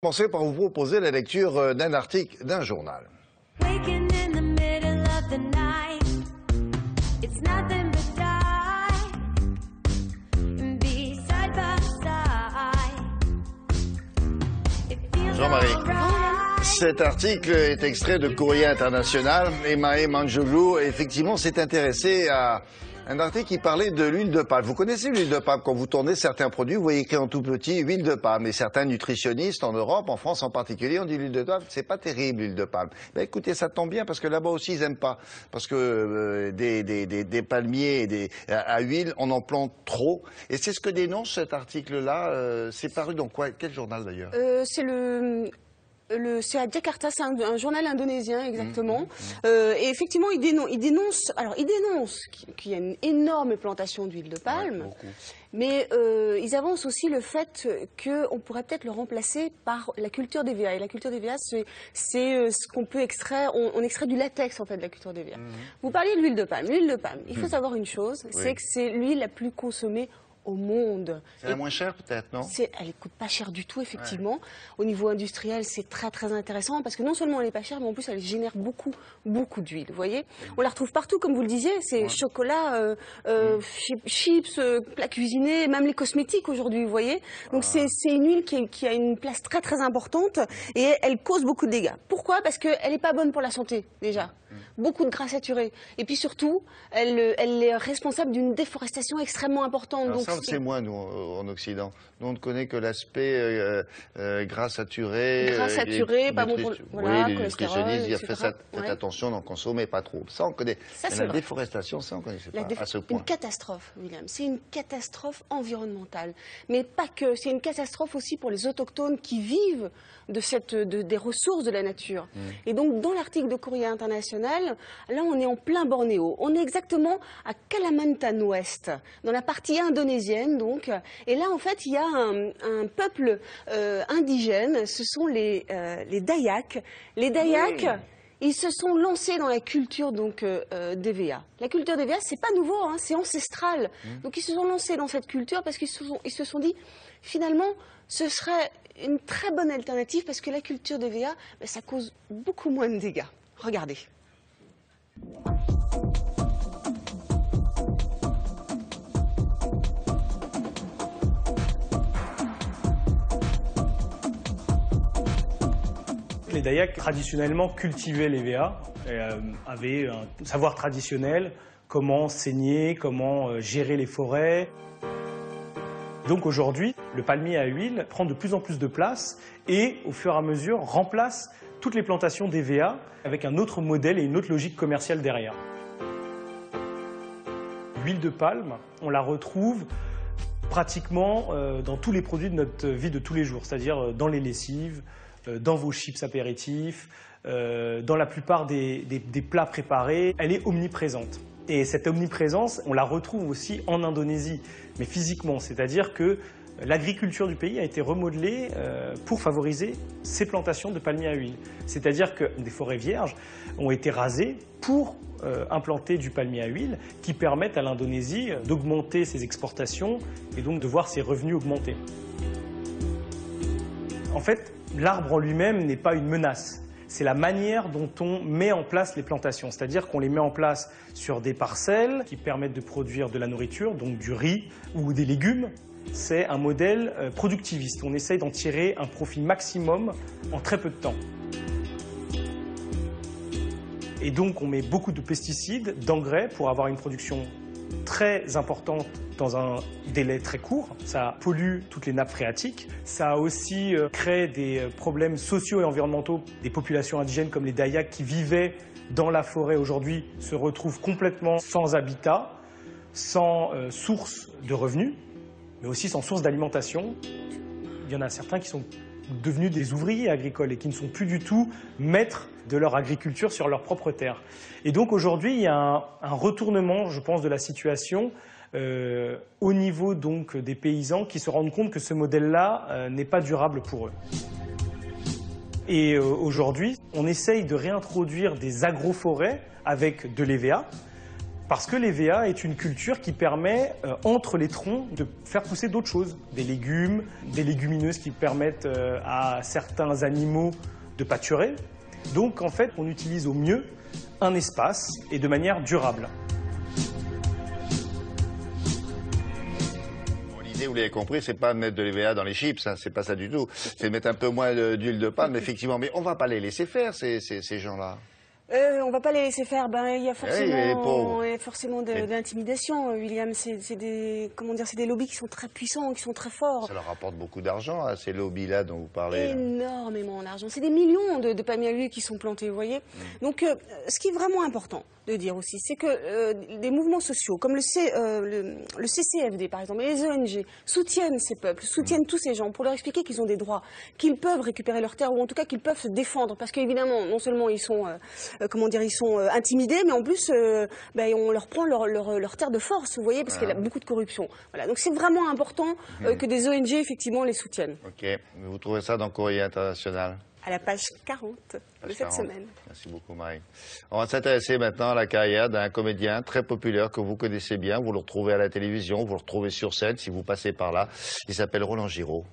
Commencer par vous proposer la lecture d'un article d'un journal. Jean-Marie, cet article est extrait de Courrier International et Maë Manjoulou, effectivement, s'est intéressé à un article qui parlait de l'huile de palme. Vous connaissez l'huile de palme? Quand vous tournez certains produits, vous voyez écrit en tout petit huile de palme. Et certains nutritionnistes en Europe, en France en particulier, ont dit l'huile de palme, c'est pas terrible l'huile de palme. Ben écoutez, ça tombe bien parce que là-bas aussi ils aiment pas. Parce que des palmiers à huile, on en plante trop. Et c'est ce que dénonce cet article-là. C'est paru dans quoi? Quel journal d'ailleurs? C'est à Jakarta, c'est un journal indonésien exactement. Et effectivement, il dénonce qu'il y a une énorme plantation d'huile de palme, mais ils avancent aussi le fait qu'on pourrait peut-être le remplacer par la culture d'EVA. Et la culture d'EVA, c'est ce qu'on peut extraire, on extrait du latex en fait de la culture d'EVA. Vous parliez de l'huile de palme. L'huile de palme, il faut savoir une chose, c'est que c'est l'huile la plus consommée au monde. C'est la moins chère peut-être, non? Elle ne coûte pas cher du tout, effectivement. Ouais. Au niveau industriel, c'est très très intéressant parce que non seulement elle n'est pas chère, mais en plus elle génère beaucoup d'huile. Vous voyez, on la retrouve partout, comme vous le disiez, c'est chocolat, chips, plats cuisinés, même les cosmétiques aujourd'hui, vous voyez. Donc c'est une huile qui a une place très très importante et elle cause beaucoup de dégâts. Pourquoi? Parce qu'elle n'est pas bonne pour la santé, déjà. Beaucoup de gras saturés. Et puis surtout, elle est responsable d'une déforestation extrêmement importante. Alors donc ça, on le sait moins, nous, en Occident. Nous, on ne connaît que l'aspect gras saturé. Gras saturé, pas bon pour les nutritionnistes disent faites attention, n'en consommez pas trop. Ça, on connaît. Ça, la déforestation, ça, on ne connaissait pas à ce point. Une catastrophe, William. C'est une catastrophe environnementale. Mais pas que. C'est une catastrophe aussi pour les autochtones qui vivent des ressources de la nature. Et donc, dans l'article de Courrier International, là, on est en plein Bornéo. On est exactement à Kalimantan Ouest, dans la partie indonésienne, donc. Et là, en fait, il y a un peuple indigène, ce sont les Dayaks. Les Dayaks, ils se sont lancés dans la culture d'EVA. La culture d'EVA, c'est pas nouveau, hein, c'est ancestral. Donc ils se sont lancés dans cette culture parce qu'ils se sont dit, finalement, ce serait une très bonne alternative parce que la culture d'EVA, ça cause beaucoup moins de dégâts. Regardez. Les Dayaks traditionnellement cultivaient l'EVA, avaient un savoir traditionnel, comment saigner, comment gérer les forêts. Donc aujourd'hui, le palmier à huile prend de plus en plus de place et au fur et à mesure remplace toutes les plantations d'EVA avec un autre modèle et une autre logique commerciale derrière. L'huile de palme, on la retrouve pratiquement dans tous les produits de notre vie de tous les jours, c'est-à-dire dans les lessives, dans vos chips apéritifs, dans la plupart des plats préparés. Elle est omniprésente. Et cette omniprésence, on la retrouve aussi en Indonésie, mais physiquement, c'est-à-dire que l'agriculture du pays a été remodelée pour favoriser ces plantations de palmiers à huile. C'est-à-dire que des forêts vierges ont été rasées pour implanter du palmier à huile qui permettent à l'Indonésie d'augmenter ses exportations et donc de voir ses revenus augmenter. En fait, l'arbre en lui-même n'est pas une menace. C'est la manière dont on met en place les plantations. C'est-à-dire qu'on les met en place sur des parcelles qui permettent de produire de la nourriture, donc du riz ou des légumes. C'est un modèle productiviste. On essaye d'en tirer un profit maximum en très peu de temps. Et donc on met beaucoup de pesticides, d'engrais pour avoir une production très importante dans un délai très court. Ça pollue toutes les nappes phréatiques. Ça a aussi créé des problèmes sociaux et environnementaux. Des populations indigènes comme les Dayaks qui vivaient dans la forêt aujourd'hui se retrouvent complètement sans habitat, sans source de revenus, mais aussi sans source d'alimentation. Il y en a certains qui sont devenus des ouvriers agricoles et qui ne sont plus du tout maîtres de leur agriculture sur leur propre terre. Et donc aujourd'hui, il y a un retournement, je pense, de la situation au niveau donc des paysans qui se rendent compte que ce modèle-là n'est pas durable pour eux. Et aujourd'hui, on essaye de réintroduire des agroforêts avec de l'EVA Parce que l'EVA est une culture qui permet, entre les troncs, de faire pousser d'autres choses. Des légumes, des légumineuses qui permettent à certains animaux de pâturer. Donc en fait, on utilise au mieux un espace et de manière durable. L'idée, vous l'avez compris, c'est pas de mettre de l'EVA dans les chips, hein, c'est pas ça du tout. C'est de mettre un peu moins d'huile de palme, effectivement. Mais on va pas les laisser faire, ces gens-là. On va pas les laisser faire. Ben, il y a forcément Et d'intimidation, William. C'est des lobbies qui sont très puissants, qui sont très forts. ça leur rapporte beaucoup d'argent, hein, ces lobbies-là dont vous parlez. Énormément d'argent. C'est des millions de palmiers à huile qui sont plantés, vous voyez. Donc, ce qui est vraiment important de dire aussi, c'est que des mouvements sociaux, comme le CCFD, par exemple, et les ONG, soutiennent ces peuples, soutiennent tous ces gens pour leur expliquer qu'ils ont des droits, qu'ils peuvent récupérer leurs terres, ou en tout cas qu'ils peuvent se défendre. Parce qu'évidemment, non seulement ils sont ils sont intimidés, mais en plus, on leur prend leur terre de force, vous voyez, parce qu'il y a beaucoup de corruption. Voilà. Donc c'est vraiment important que des ONG, effectivement, les soutiennent. Ok. Vous trouvez ça dans Courrier International? À la page 40 de cette semaine. Merci beaucoup, Marie. On va s'intéresser maintenant à la carrière d'un comédien très populaire que vous connaissez bien. Vous le retrouvez à la télévision, vous le retrouvez sur scène si vous passez par là. Il s'appelle Roland Giraud.